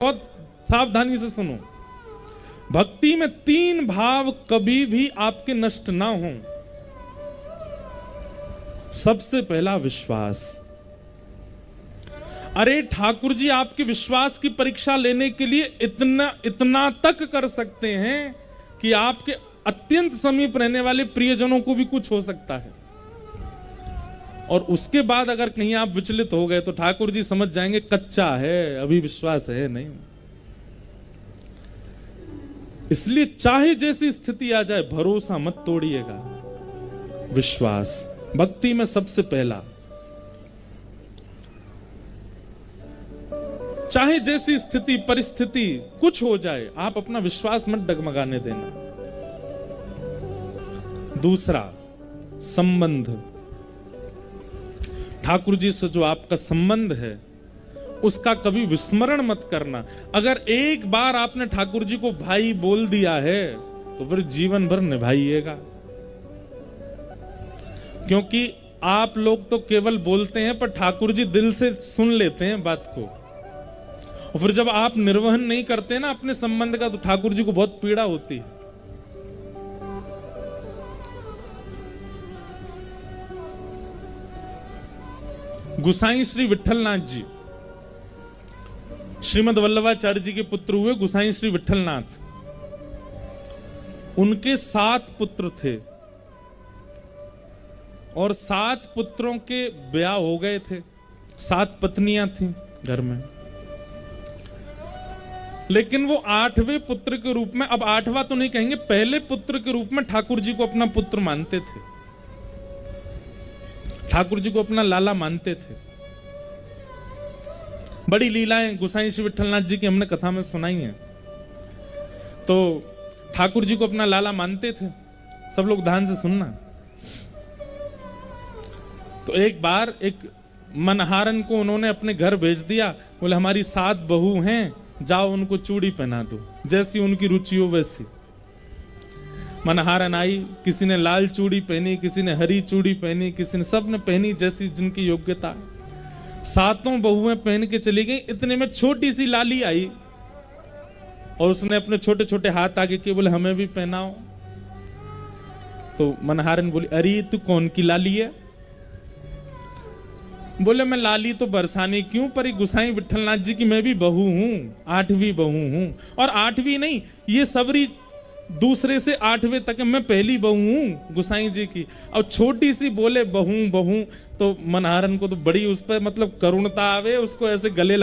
बहुत सावधानी से सुनो। भक्ति में 3 भाव कभी भी आपके नष्ट ना हो। सबसे पहला विश्वास। अरे ठाकुर जी आपके विश्वास की परीक्षा लेने के लिए इतना तक कर सकते हैं कि आपके अत्यंत समीप रहने वाले प्रियजनों को भी कुछ हो सकता है, और उसके बाद अगर कहीं आप विचलित हो गए तो ठाकुर जी समझ जाएंगे कच्चा है, अभी विश्वास है नहीं। इसलिए चाहे जैसी स्थिति आ जाए भरोसा मत तोड़िएगा। विश्वास भक्ति में सबसे पहला। चाहे जैसी स्थिति परिस्थिति कुछ हो जाए, आप अपना विश्वास मत डगमगाने देना। दूसरा संबंध। ठाकुर जी से जो आपका संबंध है उसका कभी विस्मरण मत करना। अगर एक बार आपने ठाकुर जी को भाई बोल दिया है तो फिर जीवन भर निभाइएगा, क्योंकि आप लोग तो केवल बोलते हैं पर ठाकुर जी दिल से सुन लेते हैं बात को। और फिर जब आप निर्वहन नहीं करते ना अपने संबंध का तो ठाकुर जी को बहुत पीड़ा होती है। गुसाई श्री विठलनाथ जी श्रीमद वल्लभाचार्य जी के पुत्र हुए। गुसाई श्री विठलनाथ, उनके 7 पुत्र थे और 7 पुत्रों के ब्याह हो गए थे। 7 पत्नियां थीं घर में, लेकिन वो 8वें पुत्र के रूप में, अब 8वां तो नहीं कहेंगे, पहले पुत्र के रूप में ठाकुर जी को अपना पुत्र मानते थे, ठाकुर जी को अपना लाला मानते थे। बड़ी लीलाएं गुसाई श्री विठलनाथ जी की हमने कथा में सुनाई हैं। तो ठाकुर जी को अपना लाला मानते थे। सब लोग ध्यान से सुनना। तो एक बार एक मनहारन को उन्होंने अपने घर भेज दिया। बोले हमारी 7 बहू हैं, जाओ उनको चूड़ी पहना दो, जैसी उनकी रुचि हो वैसी। मनहारन आई, किसी ने लाल चूड़ी पहनी, किसी ने हरी चूड़ी पहनी, किसी ने, सब ने पहनी जैसी जिनकी योग्यता। 7 बहुएं पहन के चली गई। इतने में छोटी सी लाली आई और उसने अपने छोटे छोटे हाथ आगे किए, बोले हमें भी पहनाओ। तो मनहारन बोली अरे तू कौन की लाली है? बोले मैं लाली तो बरसाने क्यों, पर गुसाई विठलनाथ जी की मैं भी बहू हूं, 8वीं बहू हूं। और 8वीं नहीं, ये सबरी दूसरे से 8वें तक मैं पहली बहू हूं गुसाई जी की। अब छोटी सी बोले बहू बहू, तो मनहारन को तो बड़ी उस पर मतलब करुणता आवे, उसको ऐसे गले